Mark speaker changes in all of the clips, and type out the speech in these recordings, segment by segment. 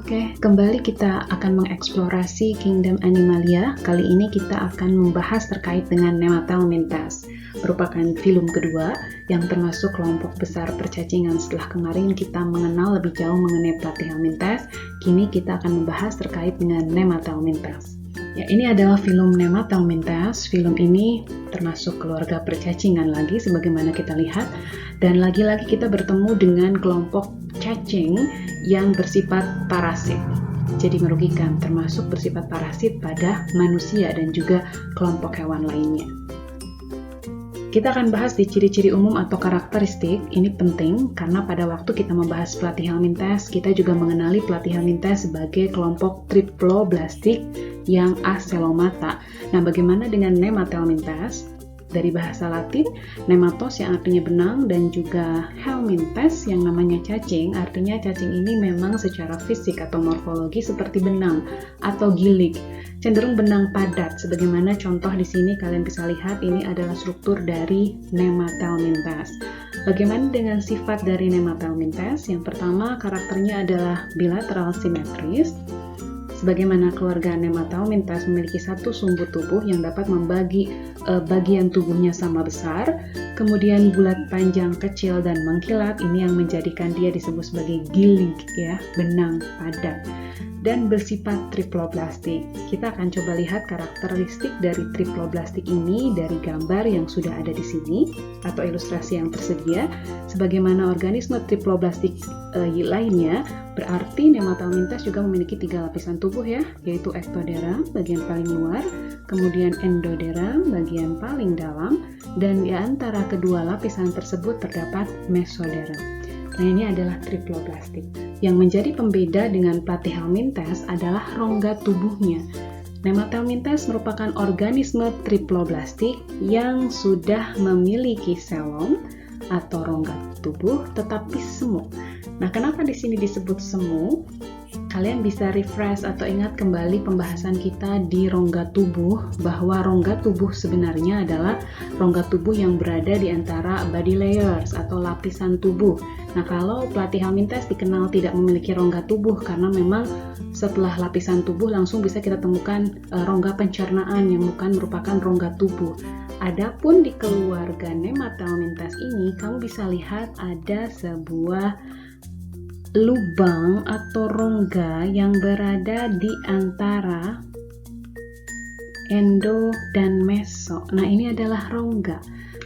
Speaker 1: Oke, kembali kita akan mengeksplorasi Kingdom Animalia. Kali ini kita akan membahas terkait dengan Nemathelminthes, merupakan film kedua yang termasuk kelompok besar percacingan. Setelah kemarin kita mengenal lebih jauh mengenai Platyhelminthes, kini kita akan membahas terkait dengan Nemathelminthes. Ya, ini adalah film Nemathelminthes. Film ini termasuk keluarga percacingan lagi sebagaimana kita lihat, dan lagi-lagi kita bertemu dengan kelompok cacing yang bersifat parasit. Jadi merugikan, termasuk bersifat parasit pada manusia dan juga kelompok hewan lainnya. Kita akan bahas di ciri-ciri umum atau karakteristik. Ini penting karena pada waktu kita membahas Platyhelminthes, kita juga mengenali Platyhelminthes sebagai kelompok Triploblastik yang acelomata. Nah, bagaimana dengan Nemathelminthes? Dari bahasa Latin, nematos yang artinya benang dan juga helminthes yang namanya cacing. Artinya cacing ini memang secara fisik atau morfologi seperti benang atau gilig, cenderung benang padat. Sebagaimana contoh di sini kalian bisa lihat, ini adalah struktur dari Nemathelminthes. Bagaimana dengan sifat dari Nemathelminthes? Yang pertama, karakternya adalah bilateral simetris. Sebagaimana keluarga Nemathelminthes memiliki satu sumbu tubuh yang dapat membagi bagian tubuhnya sama besar, kemudian bulat panjang kecil dan mengkilat, ini yang menjadikan dia disebut sebagai gilig, ya, benang padat, dan bersifat triploblastik. Kita akan coba lihat karakteristik dari triploblastik ini dari gambar yang sudah ada di sini atau ilustrasi yang tersedia. Sebagaimana organisme triploblastik lainnya, berarti Nemathelminthes juga memiliki 3 lapisan tubuh, ya, yaitu ektoderm bagian paling luar, kemudian endoderm bagian paling dalam, dan di antara kedua lapisan tersebut terdapat mesoderm. Nah, ini adalah triploblastik. Yang menjadi pembeda dengan Platyhelminthes adalah rongga tubuhnya. Nemathelminthes merupakan organisme triploblastik yang sudah memiliki selom atau rongga tubuh tetapi semu. Nah, kenapa di sini disebut semu? Kalian bisa refresh atau ingat kembali pembahasan kita di rongga tubuh, bahwa rongga tubuh sebenarnya adalah rongga tubuh yang berada di antara body layers atau lapisan tubuh. Nah, kalau Platyhelminthes dikenal tidak memiliki rongga tubuh karena memang setelah lapisan tubuh langsung bisa kita temukan rongga pencernaan yang bukan merupakan rongga tubuh. Adapun di keluarga Nemathelminthes ini, kamu bisa lihat ada sebuah lubang atau rongga yang berada di antara endo dan meso. Nah, ini adalah rongga.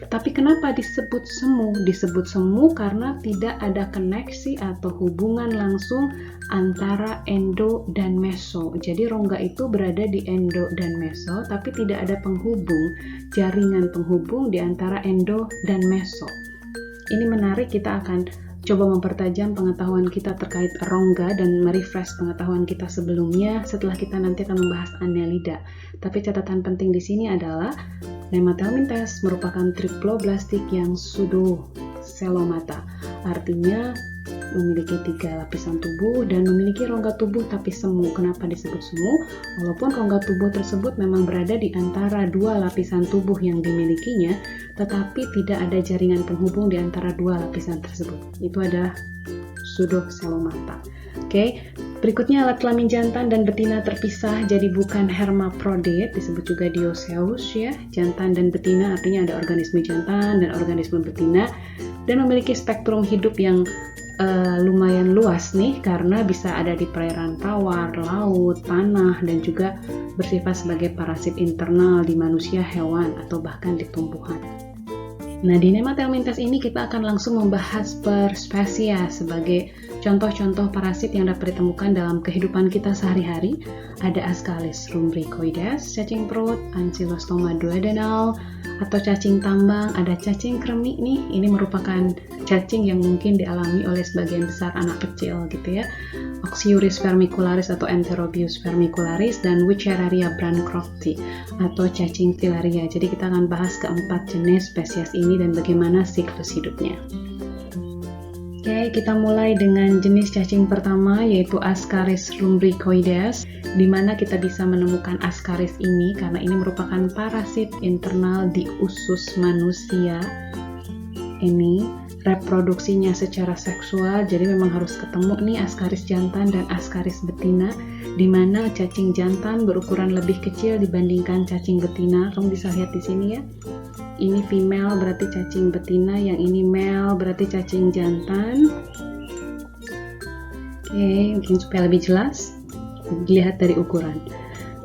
Speaker 1: Tapi kenapa disebut semu? Disebut semu karena tidak ada koneksi atau hubungan langsung antara endo dan meso. Jadi rongga itu berada di endo dan meso, tapi tidak ada penghubung, jaringan penghubung di antara endo dan meso. Ini menarik, kita akan coba mempertajam pengetahuan kita terkait rongga dan merefresh pengetahuan kita sebelumnya setelah kita nanti akan membahas Annelida. Tapi catatan penting di sini adalah Nemathelminthes merupakan triploblastik yang pseudocelomata, artinya memiliki 3 lapisan tubuh dan memiliki rongga tubuh tapi semu. Kenapa disebut semu? Walaupun rongga tubuh tersebut memang berada di antara 2 lapisan tubuh yang dimilikinya, tetapi tidak ada jaringan penghubung di antara 2 lapisan tersebut. Itu adalah pseudocelomata. Oke, berikutnya alat kelamin jantan dan betina terpisah, jadi bukan hermaprodit, disebut juga dioeceous, ya. Jantan dan betina artinya ada organisme jantan dan organisme betina, dan memiliki spektrum hidup yang lumayan luas nih, karena bisa ada di perairan tawar, laut, tanah, dan juga bersifat sebagai parasit internal di manusia, hewan, atau bahkan di tumbuhan. Nah, di Nemathelminthes ini kita akan langsung membahas per spesies sebagai contoh-contoh parasit yang dapat ditemukan dalam kehidupan kita sehari-hari. Ada Ascaris lumbricoides, cacing perut, Ancylostoma duodenal, atau cacing tambang. Ada cacing kremi nih, ini merupakan cacing yang mungkin dialami oleh sebagian besar anak kecil gitu, ya. Oxyuris vermicularis atau Enterobius vermicularis, dan Wuchereria bancrofti atau cacing filaria. Jadi kita akan bahas keempat jenis spesies ini dan bagaimana siklus hidupnya. Oke, kita mulai dengan jenis cacing pertama, yaitu Ascaris lumbricoides, di mana kita bisa menemukan Ascaris ini karena ini merupakan parasit internal di usus manusia. Ini reproduksinya secara seksual. Jadi memang harus ketemu nih Ascaris jantan dan Ascaris betina, di mana cacing jantan berukuran lebih kecil dibandingkan cacing betina. Kamu bisa lihat di sini ya. Ini female berarti cacing betina, yang ini male berarti cacing jantan. Oke, mungkin supaya lebih jelas, dilihat dari ukuran.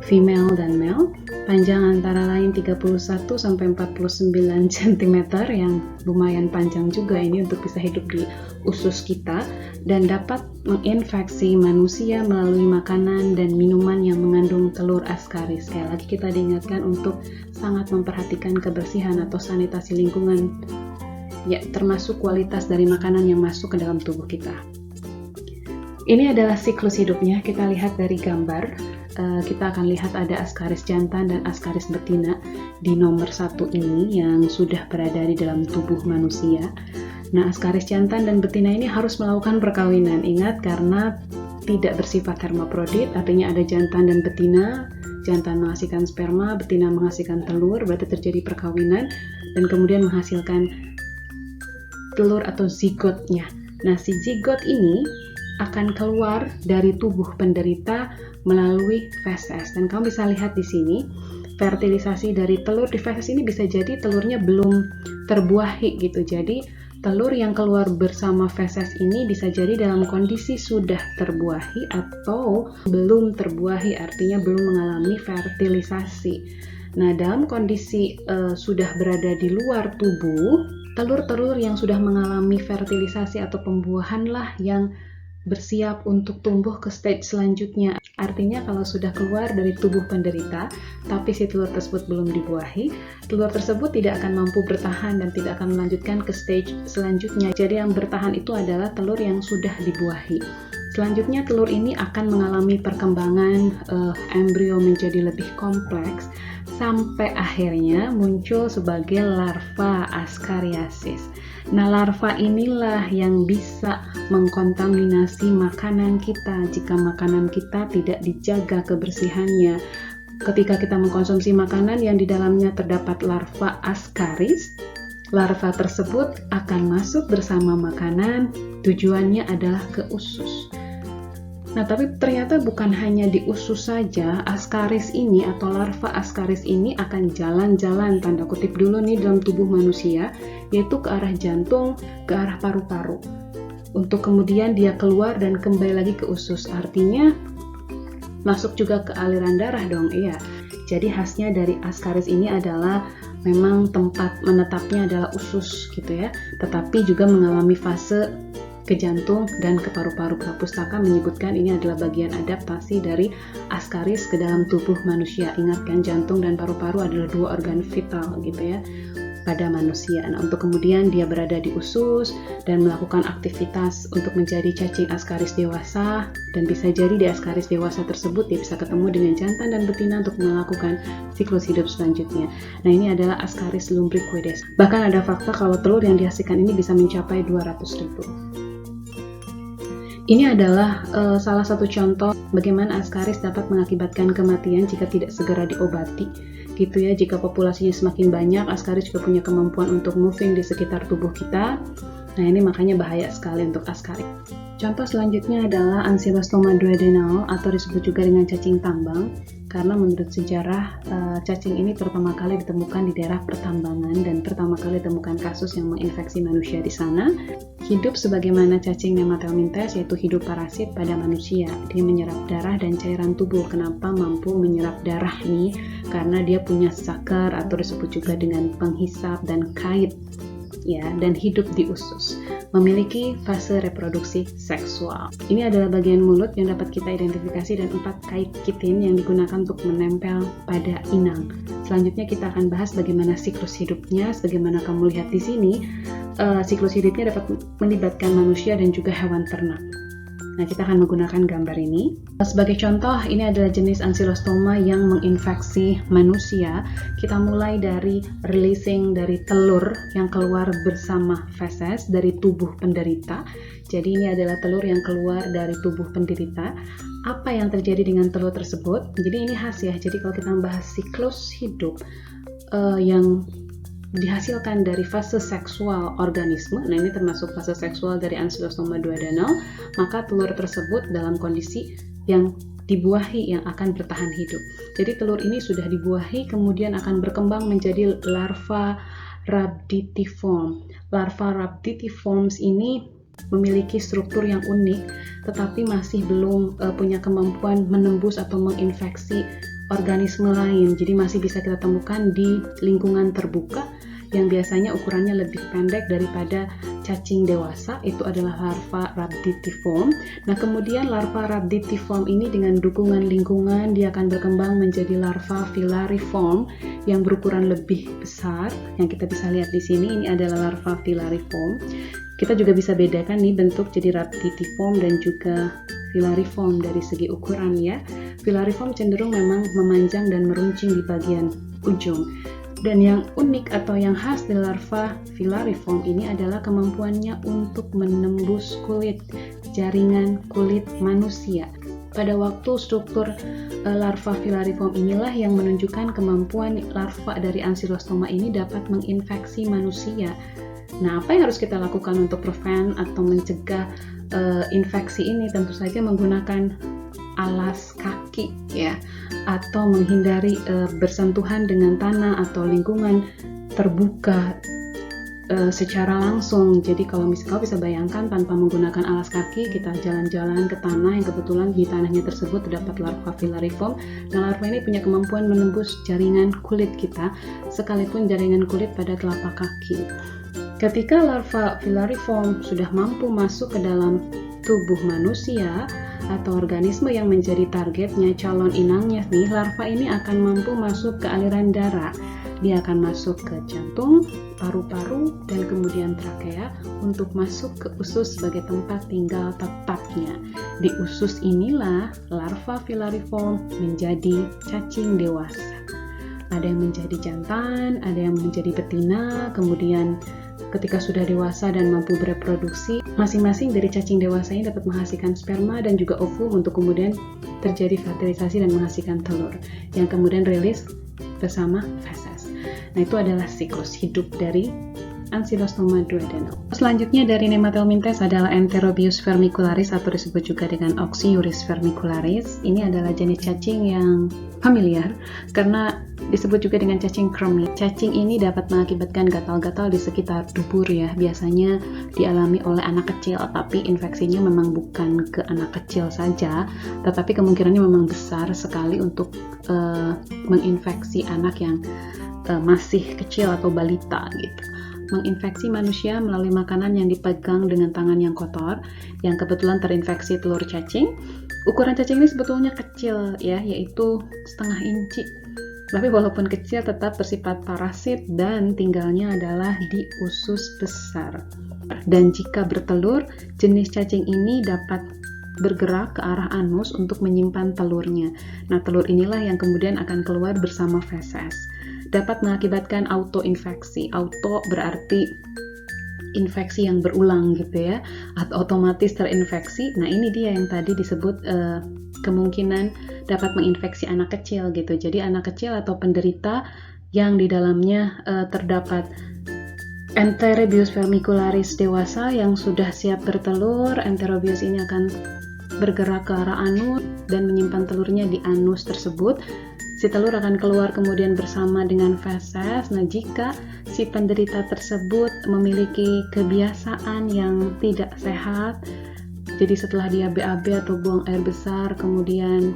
Speaker 1: Female dan male, panjang antara lain 31 sampai 49 cm, yang lumayan panjang juga ini untuk bisa hidup di usus kita, dan dapat menginfeksi manusia melalui makanan dan minuman yang mengandung telur Ascaris. Sekali lagi kita diingatkan untuk sangat memperhatikan kebersihan atau sanitasi lingkungan, ya, termasuk kualitas dari makanan yang masuk ke dalam tubuh kita. Ini adalah siklus hidupnya. Kita lihat dari gambar, kita akan lihat ada Ascaris jantan dan Ascaris betina di nomor 1 ini yang sudah berada di dalam tubuh manusia. Nah, Ascaris jantan dan betina ini harus melakukan perkawinan. Ingat, karena tidak bersifat hermaprodit, artinya ada jantan dan betina. Jantan menghasilkan sperma, betina menghasilkan telur, berarti terjadi perkawinan dan kemudian menghasilkan telur atau zigotnya. Nah, si zigot ini akan keluar dari tubuh penderita melalui feses. Dan kamu bisa lihat di sini, fertilisasi dari telur di feses ini bisa jadi telurnya belum terbuahi gitu. Jadi telur yang keluar bersama feses ini bisa jadi dalam kondisi sudah terbuahi atau belum terbuahi, artinya belum mengalami fertilisasi. Nah, dalam kondisi sudah berada di luar tubuh, telur-telur yang sudah mengalami fertilisasi atau pembuahan lah yang bersiap untuk tumbuh ke stage selanjutnya. Artinya kalau sudah keluar dari tubuh penderita, tapi si telur tersebut belum dibuahi, telur tersebut tidak akan mampu bertahan dan tidak akan melanjutkan ke stage selanjutnya. Jadi yang bertahan itu adalah telur yang sudah dibuahi. Selanjutnya telur ini akan mengalami perkembangan embrio menjadi lebih kompleks sampai akhirnya muncul sebagai larva Ascariasis. Nah, larva inilah yang bisa mengkontaminasi makanan kita jika makanan kita tidak dijaga kebersihannya. Ketika kita mengkonsumsi makanan yang di dalamnya terdapat larva Ascaris, larva tersebut akan masuk bersama makanan, tujuannya adalah ke usus. Nah, tapi ternyata bukan hanya di usus saja, Ascaris ini atau larva Ascaris ini akan jalan-jalan, tanda kutip dulu nih, dalam tubuh manusia, yaitu ke arah jantung, ke arah paru-paru. Untuk kemudian dia keluar dan kembali lagi ke usus. Artinya masuk juga ke aliran darah dong, iya. Jadi khasnya dari Ascaris ini adalah memang tempat menetapnya adalah usus gitu ya, tetapi juga mengalami fase ke jantung dan ke paru-paru. Pustaka menyebutkan ini adalah bagian adaptasi dari Ascaris ke dalam tubuh manusia. Ingat kan, jantung dan paru-paru adalah dua organ vital gitu ya pada manusia. Nah, untuk kemudian dia berada di usus dan melakukan aktivitas untuk menjadi cacing Ascaris dewasa, dan bisa jadi di Ascaris dewasa tersebut dia bisa ketemu dengan jantan dan betina untuk melakukan siklus hidup selanjutnya. Nah, ini adalah Ascaris lumbricoides. Bahkan ada fakta kalau telur yang dihasilkan ini bisa mencapai 200.000. Ini adalah salah satu contoh bagaimana Ascaris dapat mengakibatkan kematian jika tidak segera diobati. Gitu ya, jika populasinya semakin banyak, Ascaris juga punya kemampuan untuk moving di sekitar tubuh kita. Nah, ini makanya bahaya sekali untuk Ascaris. Contoh selanjutnya adalah Ancylostoma duodenale atau disebut juga dengan cacing tambang, karena menurut sejarah cacing ini pertama kali ditemukan di daerah pertambangan dan pertama kali ditemukan kasus yang menginfeksi manusia di sana. Hidup sebagaimana cacing Nematelmintes, yaitu hidup parasit pada manusia. Dia menyerap darah dan cairan tubuh. Kenapa mampu menyerap darah nih? Karena dia punya sakar atau disebut juga dengan penghisap dan kait. Ya, dan hidup di usus, memiliki fase reproduksi seksual. Ini adalah bagian mulut yang dapat kita identifikasi dan 4 kait kitin yang digunakan untuk menempel pada inang. Selanjutnya kita akan bahas bagaimana siklus hidupnya. Sebagaimana kamu lihat di sini, siklus hidupnya dapat melibatkan manusia dan juga hewan ternak. Nah, kita akan menggunakan gambar ini. Sebagai contoh, ini adalah jenis Ancylostoma yang menginfeksi manusia. Kita mulai dari releasing dari telur yang keluar bersama feses dari tubuh penderita. Jadi ini adalah telur yang keluar dari tubuh penderita. Apa yang terjadi dengan telur tersebut? Jadi ini khas ya. Jadi kalau kita membahas siklus hidup yang dihasilkan dari fase seksual organisme, nah ini termasuk fase seksual dari Ancylostoma duodenal, maka telur tersebut dalam kondisi yang dibuahi yang akan bertahan hidup. Jadi telur ini sudah dibuahi kemudian akan berkembang menjadi larva rhabditiform. Larva rhabditiforms ini memiliki struktur yang unik tetapi masih belum punya kemampuan menembus atau menginfeksi organisme lain. Jadi masih bisa kita temukan di lingkungan terbuka yang biasanya ukurannya lebih pendek daripada cacing dewasa, itu adalah larva rhabditiform. Nah, kemudian larva rhabditiform ini dengan dukungan lingkungan dia akan berkembang menjadi larva filariform yang berukuran lebih besar. Yang kita bisa lihat di sini ini adalah larva filariform. Kita juga bisa bedakan nih bentuk jadi rhabditiform dan juga filariform dari segi ukuran ya. Filariform cenderung memang memanjang dan meruncing di bagian ujung. Dan yang unik atau yang khas dari larva filariform ini adalah kemampuannya untuk menembus kulit, jaringan kulit manusia. Pada waktu struktur larva filariform inilah yang menunjukkan kemampuan larva dari Ancylostoma ini dapat menginfeksi manusia. Nah, apa yang harus kita lakukan untuk prevent atau mencegah infeksi ini? Tentu saja menggunakan alas kaki ya, atau menghindari bersentuhan dengan tanah atau lingkungan terbuka secara langsung. Jadi kalau misalnya kau bisa bayangkan tanpa menggunakan alas kaki kita jalan-jalan ke tanah yang kebetulan di tanahnya tersebut terdapat larva filariform. Nah, larva ini punya kemampuan menembus jaringan kulit kita sekalipun jaringan kulit pada telapak kaki. Ketika larva filariform sudah mampu masuk ke dalam tubuh manusia atau organisme yang menjadi targetnya, calon inangnya nih, larva ini akan mampu masuk ke aliran darah. Dia akan masuk ke jantung, paru-paru, dan kemudian trakea untuk masuk ke usus sebagai tempat tinggal tetapnya. Di usus inilah larva filariform menjadi cacing dewasa. Ada yang menjadi jantan, ada yang menjadi betina, kemudian ketika sudah dewasa dan mampu bereproduksi, masing-masing dari cacing dewasa ini dapat menghasilkan sperma dan juga ovum untuk kemudian terjadi fertilisasi dan menghasilkan telur yang kemudian rilis bersama feses. Nah, itu adalah siklus hidup dari Ancylostoma duodenal. Selanjutnya dari Nematelmintes adalah Enterobius vermicularis atau disebut juga dengan Oxyuris vermicularis. Ini adalah jenis cacing yang familiar karena disebut juga dengan cacing kremi. Cacing ini dapat mengakibatkan gatal-gatal di sekitar dubur ya. Biasanya dialami oleh anak kecil, tapi infeksinya memang bukan ke anak kecil saja, tetapi kemungkinannya memang besar sekali untuk menginfeksi anak yang masih kecil atau balita gitu. Menginfeksi manusia melalui makanan yang dipegang dengan tangan yang kotor, yang kebetulan terinfeksi telur cacing. Ukuran cacing ini sebetulnya kecil ya, yaitu setengah inci. Tapi walaupun kecil tetap bersifat parasit dan tinggalnya adalah di usus besar. Dan jika bertelur, jenis cacing ini dapat bergerak ke arah anus untuk menyimpan telurnya. Nah, telur inilah yang kemudian akan keluar bersama feses. Dapat mengakibatkan autoinfeksi. Auto berarti infeksi yang berulang gitu ya, atau otomatis terinfeksi. Nah, ini dia yang tadi disebut kemungkinan dapat menginfeksi anak kecil gitu. Jadi anak kecil atau penderita yang di dalamnya terdapat Enterobius vermicularis dewasa yang sudah siap bertelur. Enterobius ini akan bergerak ke arah anus dan menyimpan telurnya di anus tersebut. Si telur akan keluar kemudian bersama dengan feses. Nah, jika si penderita tersebut memiliki kebiasaan yang tidak sehat, jadi setelah dia BAB atau buang air besar, kemudian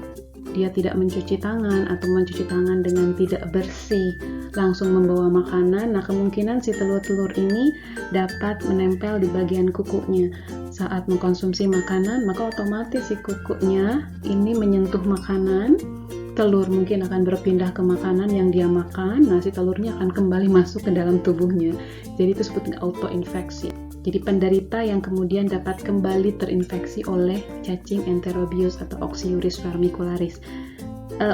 Speaker 1: dia tidak mencuci tangan atau mencuci tangan dengan tidak bersih, langsung membawa makanan, nah kemungkinan si telur-telur ini dapat menempel di bagian kukunya. Saat mengkonsumsi makanan, maka otomatis si kukunya ini menyentuh makanan, telur mungkin akan berpindah ke makanan yang dia makan, nah si telurnya akan kembali masuk ke dalam tubuhnya. Jadi itu disebut autoinfeksi. Jadi penderita yang kemudian dapat kembali terinfeksi oleh cacing Enterobius atau Oxyuris vermicularis.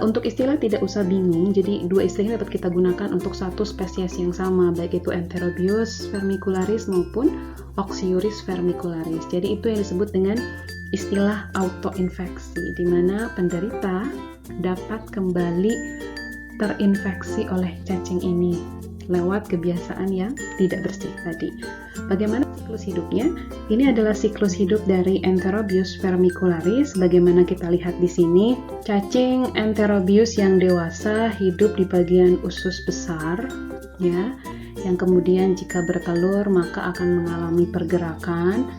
Speaker 1: Untuk istilah tidak usah bingung, jadi dua istilah ini dapat kita gunakan untuk satu spesies yang sama, baik itu Enterobius vermicularis maupun Oxyuris vermicularis. Jadi itu yang disebut dengan istilah autoinfeksi, di mana penderita dapat kembali terinfeksi oleh cacing ini. lewat kebiasaan yang tidak bersih tadi. Bagaimana siklus hidupnya? Ini adalah siklus hidup dari Enterobius vermicularis. Bagaimana kita lihat di sini, cacing Enterobius yang dewasa hidup di bagian usus besar, ya, yang kemudian jika bertelur maka akan mengalami pergerakan.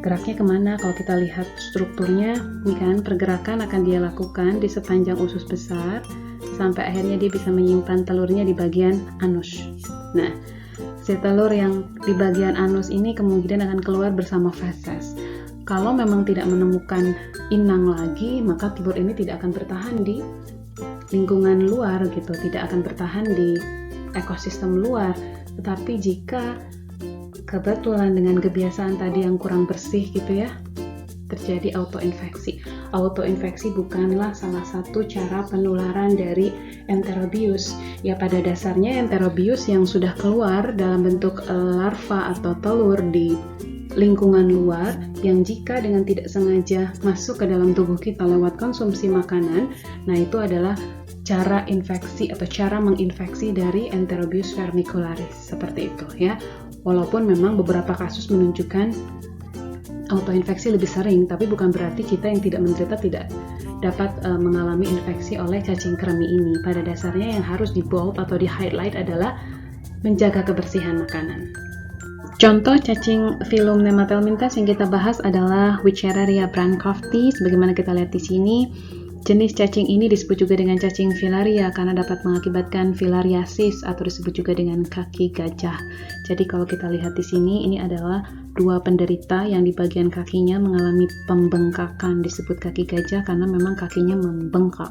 Speaker 1: Geraknya kemana? Kalau kita lihat strukturnya, ini kan pergerakan akan dia lakukan di sepanjang usus besar sampai akhirnya dia bisa menyimpan telurnya di bagian anus. Nah, si telur yang di bagian anus ini kemungkinan akan keluar bersama feses. Kalau memang tidak menemukan inang lagi, maka telur ini tidak akan bertahan di lingkungan luar gitu, tidak akan bertahan di ekosistem luar. Tetapi jika kebetulan dengan kebiasaan tadi yang kurang bersih gitu ya, terjadi autoinfeksi. Autoinfeksi bukanlah salah satu cara penularan dari Enterobius. Ya, pada dasarnya Enterobius yang sudah keluar dalam bentuk larva atau telur di lingkungan luar, yang jika dengan tidak sengaja masuk ke dalam tubuh kita lewat konsumsi makanan, nah itu adalah cara infeksi atau cara menginfeksi dari Enterobius vermicularis, seperti itu ya. Walaupun memang beberapa kasus menunjukkan autoinfeksi lebih sering, tapi bukan berarti kita yang tidak menderita tidak dapat mengalami infeksi oleh cacing kremi ini. Pada dasarnya yang harus di bold atau di highlight adalah menjaga kebersihan makanan. Contoh cacing filum Nematelmintas yang kita bahas adalah Wuchereria brancofti. Sebagaimana kita lihat di sini, jenis cacing ini disebut juga dengan cacing filaria karena dapat mengakibatkan filariasis atau disebut juga dengan kaki gajah. Jadi kalau kita lihat di sini, ini adalah dua penderita yang di bagian kakinya mengalami pembengkakan, disebut kaki gajah karena memang kakinya membengkak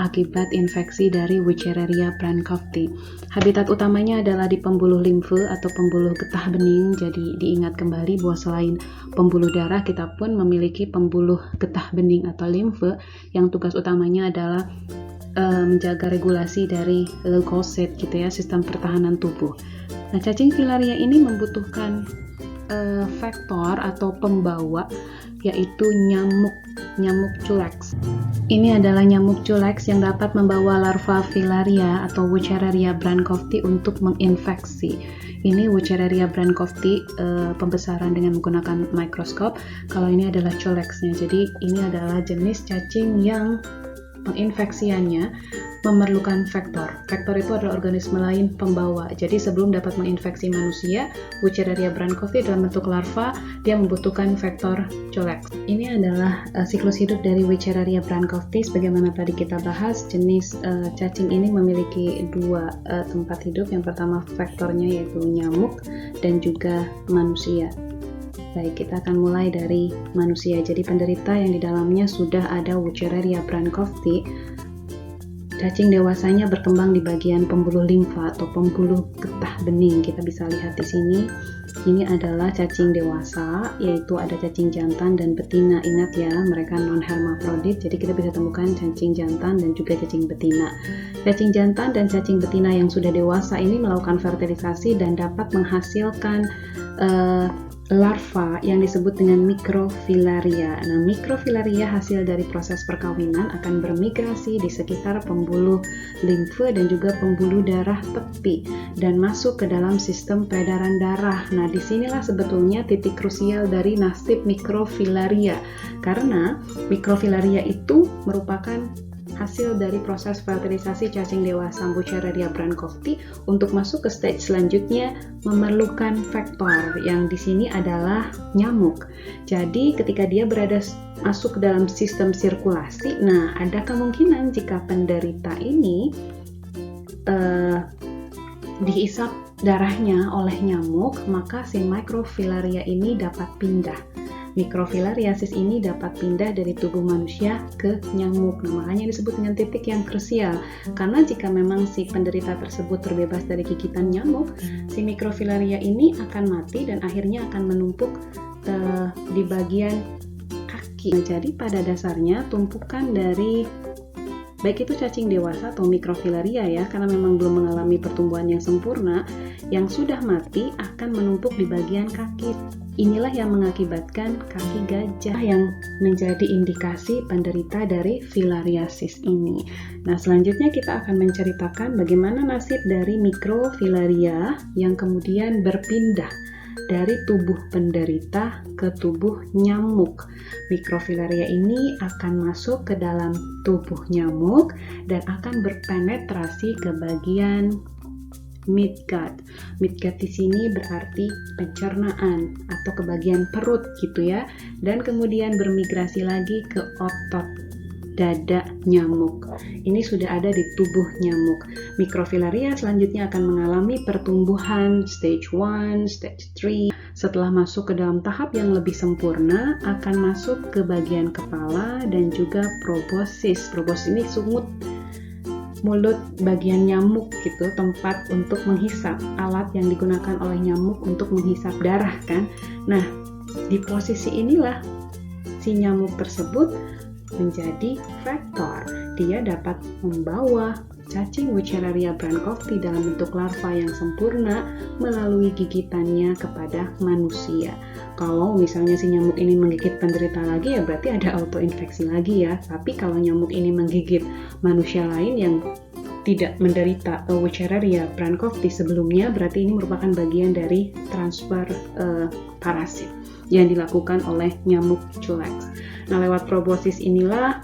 Speaker 1: akibat infeksi dari Wuchereria brancofti. Habitat utamanya adalah di pembuluh limfe atau pembuluh getah bening. Jadi diingat kembali bahwa selain pembuluh darah, kita pun memiliki pembuluh getah bening atau limfe yang tugas utamanya adalah menjaga regulasi dari leukosit gitu ya, sistem pertahanan tubuh. Nah, cacing filaria ini membutuhkan faktor atau pembawa, yaitu nyamuk culex. Ini adalah nyamuk culex yang dapat membawa larva filaria atau Wuchereria brancofti untuk menginfeksi. Ini Wuchereria brancofti pembesaran dengan menggunakan mikroskop. Kalau ini adalah culexnya. Jadi ini adalah jenis cacing yang penginfeksiannya memerlukan vektor. Vektor itu adalah organisme lain pembawa. Jadi sebelum dapat menginfeksi manusia, Wuchereria brancofti dalam bentuk larva, dia membutuhkan vektor culex. Ini adalah siklus hidup dari Wuchereria brancofti. Sebagaimana tadi kita bahas, jenis cacing ini memiliki dua tempat hidup. Yang pertama vektornya yaitu nyamuk dan juga manusia. Baik, kita akan mulai dari manusia. Jadi penderita yang di dalamnya sudah ada Wuchereria brancofti. Cacing dewasanya berkembang di bagian pembuluh limfa atau pembuluh getah bening. Kita bisa lihat di sini. Ini adalah cacing dewasa, yaitu ada cacing jantan dan betina. Ingat ya, mereka non-hermafrodit. Jadi kita bisa temukan cacing jantan dan juga cacing betina. Cacing jantan dan cacing betina yang sudah dewasa ini melakukan fertilisasi dan dapat menghasilkan larva yang disebut dengan mikrofilaria. Nah, mikrofilaria hasil dari proses perkawinan akan bermigrasi di sekitar pembuluh limfe dan juga pembuluh darah tepi dan masuk ke dalam sistem peredaran darah. Nah, disinilah sebetulnya titik krusial dari nasib mikrofilaria, karena mikrofilaria itu merupakan hasil dari proses fertilisasi cacing dewasa Wuchereria brancofti. Untuk masuk ke stage selanjutnya memerlukan vektor yang di sini adalah nyamuk. Jadi ketika dia masuk ke dalam sistem sirkulasi, nah ada kemungkinan jika penderita ini dihisap darahnya oleh nyamuk, maka si mikrofilaria ini dapat pindah. Mikrofilariasis ini dapat pindah dari tubuh manusia ke nyamuk. Nah, makanya disebut dengan titik yang krusial. Karena jika memang si penderita tersebut terbebas dari gigitan nyamuk, si mikrofilaria ini akan mati dan akhirnya akan menumpuk di bagian kaki. Nah, jadi pada dasarnya tumpukan dari baik itu cacing dewasa atau mikrofilaria ya, karena memang belum mengalami pertumbuhan yang sempurna, yang sudah mati akan menumpuk di bagian kaki. Inilah yang mengakibatkan kaki gajah yang menjadi indikasi penderita dari filariasis ini. Nah, selanjutnya kita akan menceritakan bagaimana nasib dari mikrofilaria yang kemudian berpindah dari tubuh penderita ke tubuh nyamuk. Mikrofilaria ini akan masuk ke dalam tubuh nyamuk dan akan berpenetrasi ke bagian midgut. Midgut di sini berarti pencernaan atau ke bagian perut gitu ya, dan kemudian bermigrasi lagi ke otot dada nyamuk. Ini sudah ada di tubuh nyamuk. Mikrofilaria selanjutnya akan mengalami pertumbuhan stage 1, stage 3. Setelah masuk ke dalam tahap yang lebih sempurna, akan masuk ke bagian kepala dan juga proboscis. Proboscis ini sungut mulut bagian nyamuk gitu, tempat untuk menghisap, alat yang digunakan oleh nyamuk untuk menghisap darah kan. Nah, di posisi inilah si nyamuk tersebut menjadi vektor. Dia dapat membawa cacing Wuchereria brandcofti dalam bentuk larva yang sempurna melalui gigitannya kepada manusia. Kalau misalnya si nyamuk ini menggigit penderita lagi, ya berarti ada autoinfeksi lagi ya. Tapi kalau nyamuk ini menggigit manusia lain yang tidak menderita Wuchereria brandcofti sebelumnya, berarti ini merupakan bagian dari transfer parasit yang dilakukan oleh nyamuk culex. Nah, lewat proboscis inilah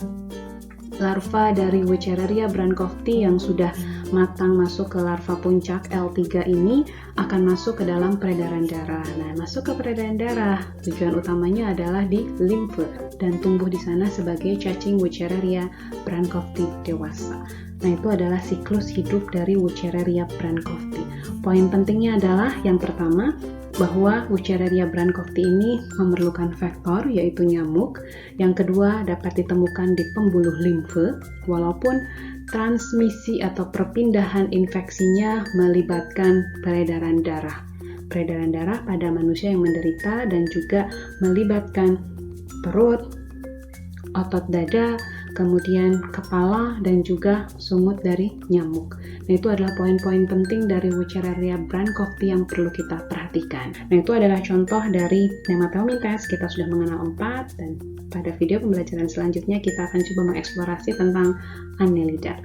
Speaker 1: larva dari Wuchereria brandcofti yang sudah matang masuk ke larva puncak L3 ini akan masuk ke dalam peredaran darah. Nah, masuk ke peredaran darah, tujuan utamanya adalah di limfe dan tumbuh di sana sebagai cacing Wuchereria brandcofti dewasa. Nah, itu adalah siklus hidup dari Wuchereria brandcofti. Poin pentingnya adalah yang pertama, bahwa Wuchereria brandcofti ini memerlukan vektor, yaitu nyamuk. Yang kedua, dapat ditemukan di pembuluh limfe, walaupun transmisi atau perpindahan infeksinya melibatkan peredaran darah. Peredaran darah pada manusia yang menderita dan juga melibatkan perut, otot dada, kemudian kepala, dan juga sungut dari nyamuk. Nah, itu adalah poin-poin penting dari Wuchereria brandcofti yang perlu kita perhatikan. Nah, itu adalah contoh dari nematelmintes. Kita sudah mengenal 4, dan pada video pembelajaran selanjutnya kita akan coba mengeksplorasi tentang Annelida.